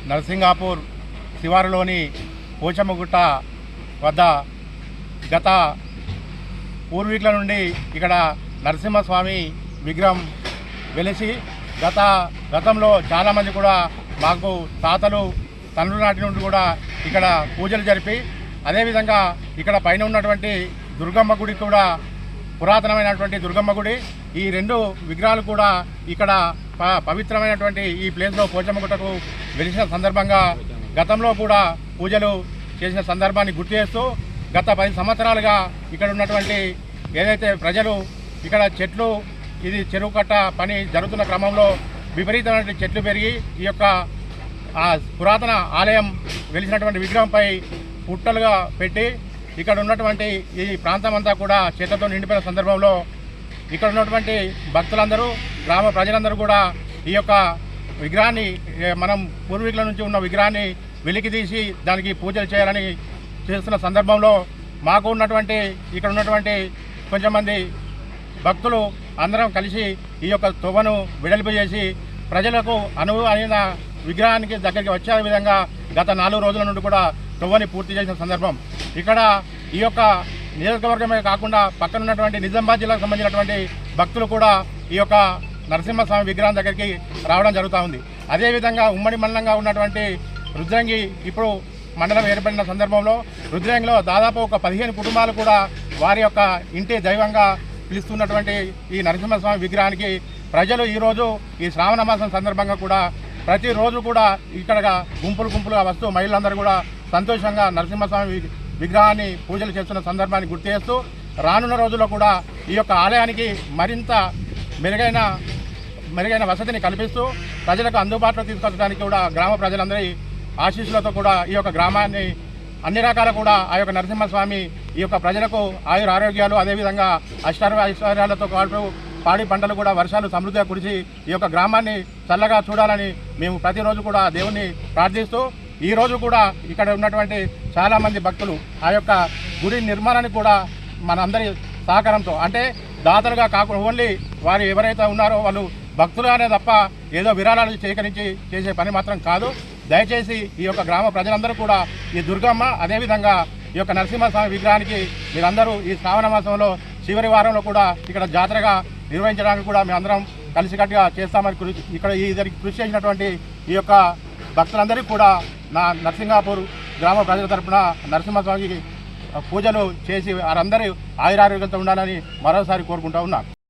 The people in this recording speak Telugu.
నరసింగాపూర్ శివారులోని పోచమ్మగుట్ట వద్ద గత పూర్వీకుల నుండి ఇక్కడ నరసింహస్వామి విగ్రహం వెలిసి గతంలో చాలామంది కూడా మాకు తాతలు తండ్రుల నాటి నుండి కూడా ఇక్కడ పూజలు జరిపి అదేవిధంగా ఇక్కడ పైన ఉన్నటువంటి దుర్గమ్మ గుడి కూడా పురాతనమైనటువంటి దుర్గమ్మ గుడి, ఈ రెండు విగ్రహాలు కూడా ఇక్కడ పవిత్రమైనటువంటి ఈ ప్లేస్లో పోచమ్మగుట్టకు వెలిసిన సందర్భంగా గతంలో కూడా పూజలు చేసిన సందర్భాన్ని గుర్తు చేస్తూ గత 10 సంవత్సరాలుగా ఇక్కడ ఉన్నటువంటి ఏదైతే ప్రజలు ఇక్కడ చెట్లు ఇది చెరువు కట్ట పని జరుగుతున్న క్రమంలో విపరీతమైన చెట్లు పెరిగి ఈ యొక్క పురాతన ఆలయం వెలిసినటువంటి విగ్రహంపై పుట్టలుగా పెట్టి ఇక్కడ ఉన్నటువంటి ఈ ప్రాంతం అంతా కూడా చెట్లతో నిండిపోయిన సందర్భంలో ఇక్కడ ఉన్నటువంటి భక్తులందరూ గ్రామ ప్రజలందరూ కూడా ఈ యొక్క విగ్రహాన్ని మనం పూర్వీకుల నుంచి ఉన్న విగ్రహాన్ని వెలికి తీసి దానికి పూజలు చేయాలని చేస్తున్న సందర్భంలో మాకు ఉన్నటువంటి ఇక్కడ ఉన్నటువంటి కొంచెం మంది భక్తులు అందరం కలిసి ఈ యొక్క తొవ్వను వెడల్పు చేసి ప్రజలకు అయిన విగ్రహానికి దగ్గరికి వచ్చే విధంగా గత 4 రోజుల నుండి కూడా తొవ్వని పూర్తి చేసిన సందర్భం. ఇక్కడ ఈ యొక్క నియోజకవర్గమే కాకుండా పక్కన ఉన్నటువంటి నిజామాబాద్ జిల్లాకు సంబంధించినటువంటి భక్తులు కూడా ఈ యొక్క నరసింహస్వామి విగ్రహం దగ్గరికి రావడం జరుగుతూ ఉంది. అదేవిధంగా ఉమ్మడి మండలంగా ఉన్నటువంటి రుద్రంగి ఇప్పుడు మండలం ఏర్పడిన సందర్భంలో రుద్రంగిలో దాదాపు ఒక 15 కుటుంబాలు కూడా వారి యొక్క ఇంటి దైవంగా పిలుస్తున్నటువంటి ఈ నరసింహస్వామి విగ్రహానికి ప్రజలు ఈరోజు ఈ శ్రావణ మాసం సందర్భంగా కూడా ప్రతిరోజు కూడా ఇక్కడ గుంపులుగా వస్తూ మహిళలందరూ కూడా సంతోషంగా నరసింహస్వామి విగ్రహాన్ని పూజలు చేస్తున్న సందర్భాన్ని గుర్తు చేస్తూ రానున్న రోజుల్లో కూడా ఈ యొక్క ఆలయానికి మరింత మెరుగైన వసతిని కల్పిస్తూ ప్రజలకు అందుబాటులో తీసుకొచ్చడానికి కూడా గ్రామ ప్రజలందరి ఆశీస్సులతో కూడా ఈ యొక్క గ్రామాన్ని అన్ని రకాల కూడా ఆ యొక్క నరసింహస్వామి ఈ యొక్క ప్రజలకు ఆయుర ఆరోగ్యాలు అదేవిధంగా ఐశ్వర్యాలతో పాటు పాడి పంటలు కూడా వర్షాలు సమృద్ధిగా కురిసి ఈ యొక్క గ్రామాన్ని చల్లగా చూడాలని మేము ప్రతిరోజు కూడా దేవుణ్ణి ప్రార్థిస్తూ ఈరోజు కూడా ఇక్కడ ఉన్నటువంటి చాలామంది భక్తులు ఆ యొక్క గుడి నిర్మాణానికి కూడా మనందరి సహకారంతో అంటే దాతలుగా కాకుండా ఓన్లీ వారు ఎవరైతే ఉన్నారో వాళ్ళు భక్తులుగానే తప్ప ఏదో విరాళాలు సేకరించి చేసే పని మాత్రం కాదు. దయచేసి ఈ యొక్క గ్రామ ప్రజలందరూ కూడా ఈ దుర్గమ్మ అదేవిధంగా ఈ యొక్క నరసింహస్వామి విగ్రహానికి మీరందరూ ఈ శ్రావణ మాసంలో చివరి వారంలో కూడా ఇక్కడ జాతరగా నిర్వహించడానికి కూడా మేమందరం కలిసికట్టుగా చేస్తామని ఇక్కడ ఈ కృషి చేసినటువంటి ఈ యొక్క భక్తులందరికీ కూడా నా నరసింగాపూర్ గ్రామ ప్రజల తరఫున నరసింహస్వామికి పూజలు చేసి వారందరూ ఆయురారోగ్యంతో ఉండాలని మరోసారి కోరుకుంటూ ఉన్నాను.